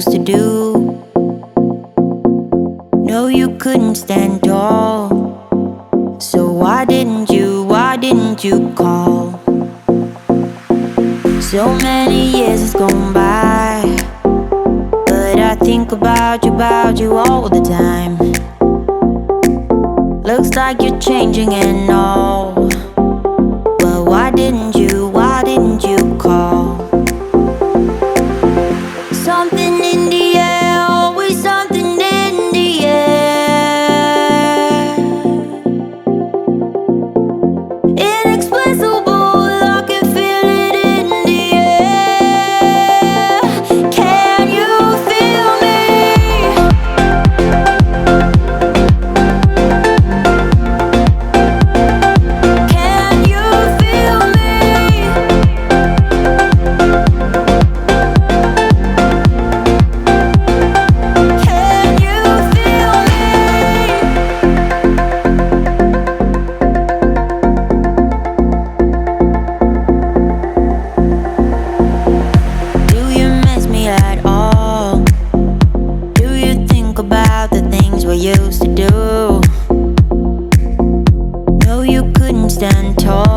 used to do. No, you couldn't stand tall. So why didn't you call? So many years has gone by, but I think about you all the time. Looks like you're changing and all, but why didn't you call? Something in the air, always something in the air. Inexplicable, I can feel it in the air. Can you feel me? Can you feel me? Can you feel me? Do you miss me at all? Do you think about the things we used to do? No, you couldn't stand tall.